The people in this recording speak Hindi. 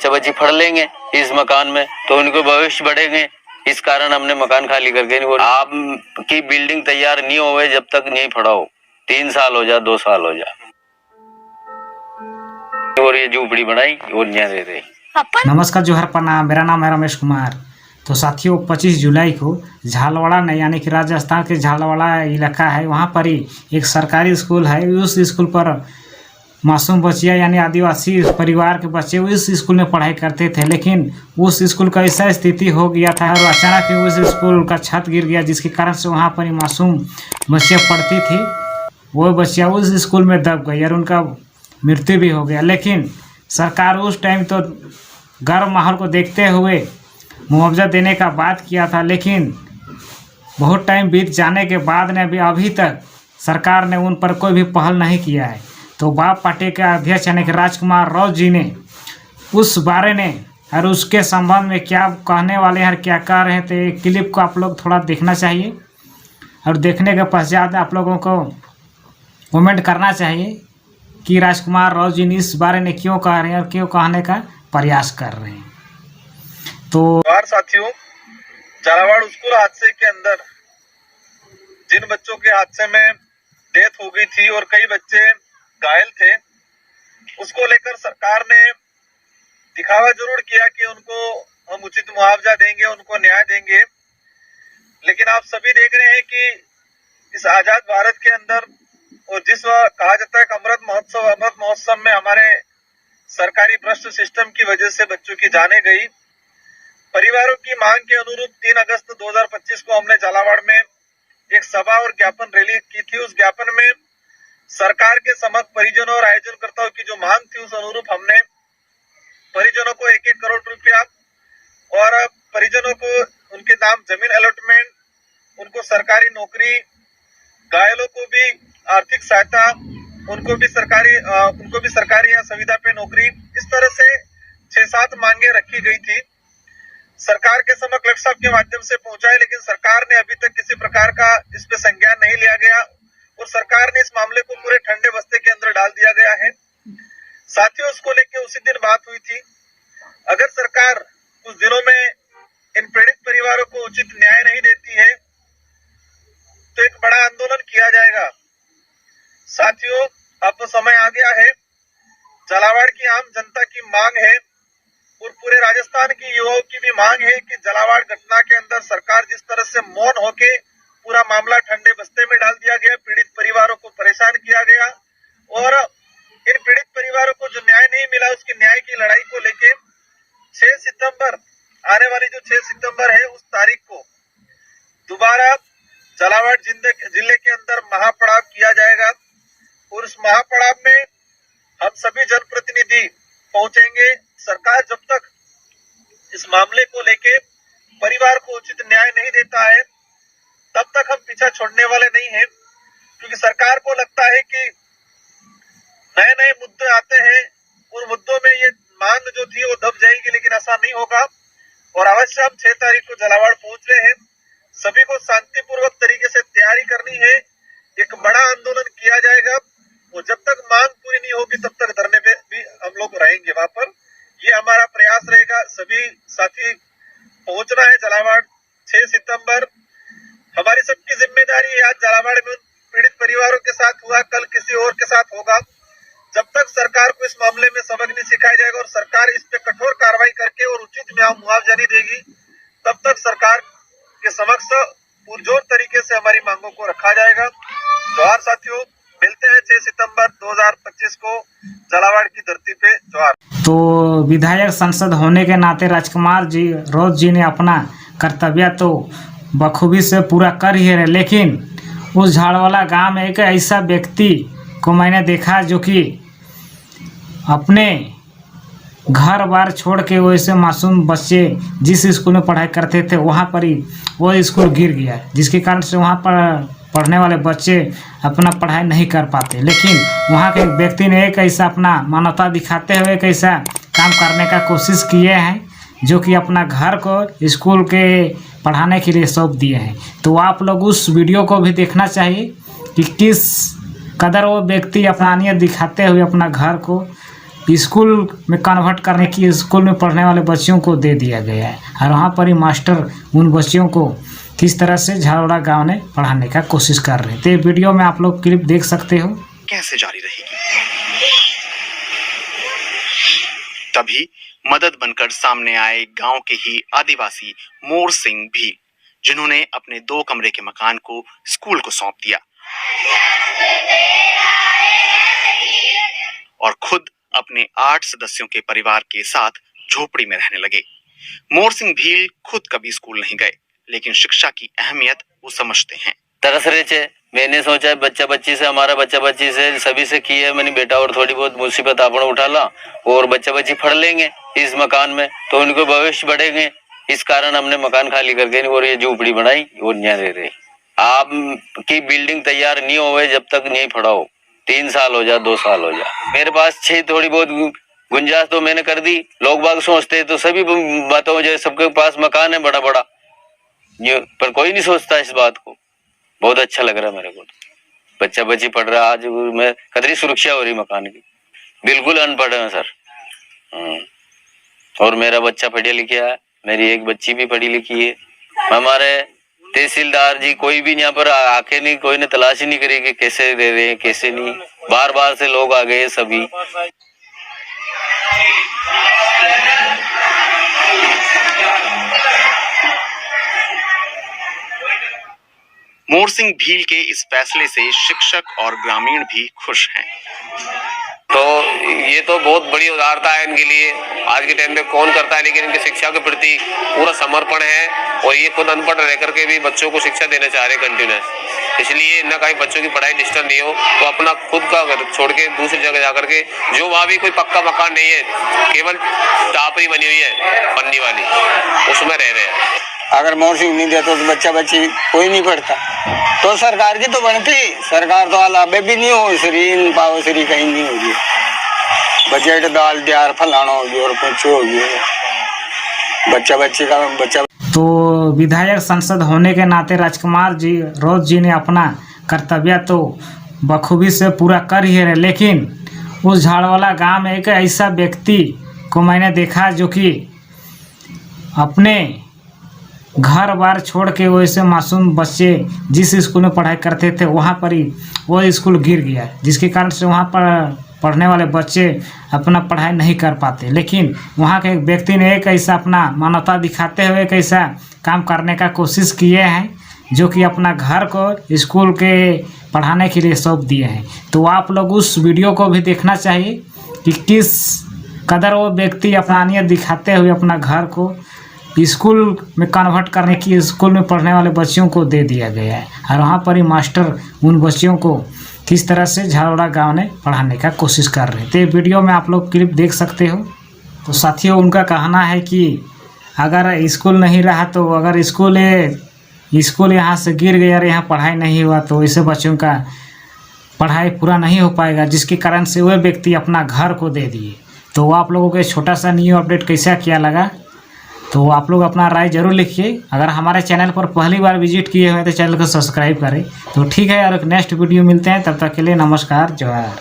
बच्चा बच्ची पढ़ लेंगे इस मकान में, तो उनको भविष्य बढ़ेंगे। इस कारण हमने मकान खाली करके नहीं बोला। आपकी बिल्डिंग तैयार नहीं होवे जब तक नहीं पढ़ाओ, 3 साल हो जा 2 साल हो जा, और ये झूपड़ी बनाई और यहाँ दे रही। नमस्कार, जोहर प्रणाम। मेरा नाम है रमेश कुमार। तो साथियों, 25 जुलाई को झालवाड़ा में, यानी कि राजस्थान के झालवाड़ा इलाका है, वहाँ पर ही एक सरकारी स्कूल है। उस स्कूल पर मासूम बच्चियाँ यानी आदिवासी परिवार के बच्चे उस स्कूल में पढ़ाई करते थे, लेकिन उस स्कूल का ऐसा स्थिति हो गया था और अचानक ही उस स्कूल का छत गिर गया, जिसके कारण से वहाँ पर ही मासूम बच्चियाँ पढ़ती थी। वो बच्चियाँ उस स्कूल में दब गई और उनका मृत्यु भी हो गया। लेकिन सरकार उस टाइम तो गर्म माहौल को देखते हुए मुआवजा देने का बात किया था, लेकिन बहुत टाइम बीत जाने के बाद ने भी अभी तक सरकार ने उन पर कोई भी पहल नहीं किया है। तो बाप पार्टी के अध्यक्ष यानी कि राजकुमार राव जी ने उस बारे में और उसके संबंध में क्या कहने वाले हैं और क्या कह रहे हैं, तो एक क्लिप को आप लोग थोड़ा देखना चाहिए और देखने के पश्चात आप लोगों को कमेंट करना चाहिए कि राजकुमार राव जी ने इस बारे में क्यों कह रहे हैं और क्यों कहने का प्रयास कर रहे हैं। तो साथियों, झालावाड़ स्कूल हादसे के अंदर जिन बच्चों के हादसे में डेथ हो गई थी और कई बच्चे घायल थे, उसको लेकर सरकार ने दिखावा जरूर किया कि उनको हम उचित मुआवजा देंगे, उनको न्याय देंगे। लेकिन आप सभी देख रहे हैं कि इस आजाद भारत के अंदर और जिस कहा जाता है अमृत महोत्सव में हमारे सरकारी भ्रष्ट सिस्टम की वजह से बच्चों की जाने गई। परिवारों की मांग के अनुरूप 3 अगस्त 2025 को हमने झालावाड़ में एक सभा और ज्ञापन रैली की थी। उस ज्ञापन में सरकार के समक्ष परिजनों और आयोजनकर्ताओं की जो मांग थी, उस अनुरूप हमने परिजनों को 1-1 करोड़ रुपया और परिजनों को उनके नाम जमीन अलॉटमेंट, उनको सरकारी नौकरी, घायलों को भी आर्थिक सहायता, उनको भी सरकारी या सुविधा पे नौकरी, इस तरह से 6-7 मांगे रखी गई थी। सरकार के समक्ष कलेक्टर साहब के माध्यम से पहुंचाए, लेकिन सरकार ने अभी तक किसी प्रकार का इस पे संज्ञान नहीं लिया गया और सरकार ने इस मामले को पूरे ठंडे बस्ते के अंदर डाल दिया गया है। साथियों, उसको लेके उसी दिन बात हुई थी। अगर सरकार कुछ दिनों में इन पीड़ित परिवारों को उचित न्याय नहीं देती है तो एक बड़ा आंदोलन किया जाएगा। साथियों, अब तो समय आ गया है। झालावाड़ की आम जनता की मांग है और पूरे राजस्थान की युवाओं की भी मांग है कि झालावाड़ घटना के अंदर सरकार जिस तरह से मौन होके पूरा मामला ठंडे बस्ते में डाल दिया गया, पीड़ित परिवारों को परेशान किया गया और इन पीड़ित परिवारों को जो न्याय नहीं मिला, उसकी न्याय की लड़ाई को लेके 6 सितंबर, आने वाली जो 6 सितंबर है, उस तारीख को दोबारा झालावाड़ जिले के अंदर महापड़ाव किया जाएगा और उस महापड़ाव में हम सभी जनप्रतिनिधि पहुंचेंगे। सरकार जब तक इस मामले को लेके परिवार को उचित न्याय नहीं देता है, तब तक हम पीछा छोड़ने वाले नहीं हैं, क्योंकि सरकार को लगता है कि नए मुद्दे आते हैं, उन मुद्दों में ये मांग जो थी वो दब जाएगी, लेकिन ऐसा नहीं होगा। और अवश्य हम 6 तारीख को झालावाड़ पहुंच रहे हैं। सभी को शांतिपूर्वक तरीके से तैयारी करनी है। एक बड़ा आंदोलन किया जाएगा और जब तक मांग पूरी नहीं होगी तब तक धरने पे भी हम लोग रहेंगे वहां पर। ये हमारा प्रयास रहेगा। सभी साथी पहुंचना है झालावाड़ 6 सितंबर। हमारी सबकी जिम्मेदारी है। आज झालावाड़ में पीड़ित परिवारों के साथ हुआ, कल किसी और के साथ होगा। जब तक सरकार को इस मामले में सबक नहीं सिखाया जाएगा और सरकार इस पे कठोर कार्रवाई करके और उचित मुआवजा नहीं देगी, तब तक सरकार के समक्ष पुरजोर तरीके से हमारी मांगों को रखा जाएगा। जोहार साथियों, मिलते हैं 6 सितंबर 2025 को झालावाड़ की धरती पे। जोहार। तो विधायक सांसद होने के नाते राजकुमार राव जी ने अपना कर्तव्य तो बखूबी से पूरा कर ही रहे, लेकिन उस झाड़वाला गांव में एक ऐसा व्यक्ति को मैंने देखा जो कि अपने घर बार छोड़ के वैसे मासूम बच्चे जिस स्कूल में पढ़ाई करते थे वहाँ पर ही वो स्कूल गिर गया, जिसके कारण से वहाँ पर पढ़ने वाले बच्चे अपना पढ़ाई नहीं कर पाते। लेकिन वहाँ के व्यक्ति ने एक ऐसा अपना मानवता दिखाते हुए एक ऐसा काम करने का कोशिश किए हैं, जो कि अपना घर को स्कूल के पढ़ाने के लिए सौंप दिए हैं। तो आप लोग उस वीडियो को भी देखना चाहिए कि किस कदर वो व्यक्ति अपनानियत दिखाते हुए अपना घर को स्कूल में कन्वर्ट करने की स्कूल में पढ़ने वाले बच्चों को दे दिया गया है और वहाँ पर ही मास्टर उन बच्चों को किस तरह से झालवाड़ा गांव में पढ़ाने का कोशिश कर रहे हैं। तो ये वीडियो में आप लोग क्लिप देख सकते हो। कैसे जारी रहेगी? तभी मदद बनकर सामने आए गांव के ही आदिवासी मोर सिंह भी, जिन्होंने अपने 2 कमरे के मकान को स्कूल को सौंप दिया और खुद अपने 8 सदस्यों के परिवार के साथ झोपड़ी में रहने लगे। मोर सिंह भील खुद कभी स्कूल नहीं गए, लेकिन शिक्षा की अहमियत वो समझते हैं। तरस रहे थे, मैंने सोचा बच्चा बच्ची से, हमारा बच्चा बच्ची से सभी से की है मैंने बेटा, और थोड़ी बहुत मुसीबत आपने उठा ला और बच्चा बच्ची पढ़ लेंगे इस मकान में तो उनको भविष्य बढ़ेंगे। इस कारण हमने मकान खाली करके और ये झोपड़ी बनाई और यहाँ रह रहे। आप की बिल्डिंग तैयार नहीं होवे जब तक नहीं पढ़ाओ, 3 साल हो जा 2 साल हो जा। मेरे पास 6 थोड़ी बहुत गुंजाइश तो मैंने कर दी। लोग बाग सोचते तो सभी बातों जो सबके पास मकान है बड़ा बड़ा, ये पर कोई नहीं सोचता इस बात को। बहुत अच्छा लग रहा है मेरे को, बच्चा बच्ची पढ़ रहा। आज मैं कतरी सुरक्षा हो रही मकान की। बिल्कुल अनपढ़ है सर, और मेरा बच्चा पढ़िया लिखा है, मेरी एक बच्ची भी पढ़ी लिखी है। हमारे तहसीलदार जी कोई भी यहाँ पर आके नहीं, कोई ने तलाश ही नहीं करी कि कैसे रह रहे हैं कैसे नहीं। बार बार से लोग आ गए सभी। मोर सिंह भील के इस फैसले से शिक्षक और ग्रामीण भी खुश हैं। तो ये तो बहुत बड़ी उदारता है इनके लिए। आज के टाइम में कौन करता है, लेकिन इनकी शिक्षा के प्रति पूरा समर्पण है और ये खुद अनपढ़ रह करके भी बच्चों को शिक्षा देना चाह रहे हैं कंटिन्यूस। इसलिए इनका कहीं बच्चों की पढ़ाई डिस्टर्ब नहीं हो तो अपना खुद का घर छोड़ के दूसरी जगह जाकर के, जो वहाँ भी कोई पक्का मकान नहीं है, केवल टापरी बनी हुई है पन्नी वाली, उसमें रह रहे हैं। अगर मोर सिंह नहीं देता तो बच्चा बच्ची कोई नहीं पढ़ता। तो सरकार की तो बनती, सरकार तो अलाबे भी नहीं हो श्री पाओ श्री कहीं नहीं होगी। बजट दाल दियार फलाना होगी और कुछ होगी, बच्चा बच्ची का बच्चा। तो विधायक सांसद होने के नाते राजकुमार जी रोज जी ने अपना कर्तव्य तो बखूबी से पूरा कर ही रहे, लेकिन उस झाड़वाला गांव में एक ऐसा व्यक्ति को मैंने देखा जो कि अपने घर बार छोड़ के वैसे मासूम बच्चे जिस स्कूल में पढ़ाई करते थे वहाँ पर ही वो स्कूल गिर गया, जिसके कारण से वहाँ पर पढ़ने वाले बच्चे अपना पढ़ाई नहीं कर पाते। लेकिन वहाँ के एक व्यक्ति ने एक ऐसा अपना मानवता दिखाते हुए एक ऐसा काम करने का कोशिश किए हैं जो कि अपना घर को स्कूल के पढ़ाने के लिए सौंप दिए हैं। तो आप लोग उस वीडियो को भी देखना चाहिए कि किस कदर वो व्यक्ति अपनानियत दिखाते हुए अपना घर को स्कूल में कन्वर्ट करने की स्कूल में पढ़ने वाले बच्चों को दे दिया गया है और वहाँ पर ही मास्टर उन बच्चों को किस तरह से झालवाड़ा गांव में पढ़ाने का कोशिश कर रहे हैं। तो ये वीडियो में आप लोग क्लिप देख सकते हो। तो साथियों, उनका कहना है कि अगर स्कूल नहीं रहा तो अगर स्कूल यहाँ से गिर गया और यहाँ पढ़ाई नहीं हुआ तो ऐसे बच्चों का पढ़ाई पूरा नहीं हो पाएगा, जिसके कारण से वह व्यक्ति अपना घर को दे दिए। तो आप लोगों को छोटा सा न्यू अपडेट कैसा क्या लगा, तो आप लोग अपना राय जरूर लिखिए। अगर हमारे चैनल पर पहली बार विजिट किए हुए तो चैनल को सब्सक्राइब करें। तो ठीक है, और एक नेक्स्ट वीडियो मिलते हैं, तब तक के लिए नमस्कार, जोहार।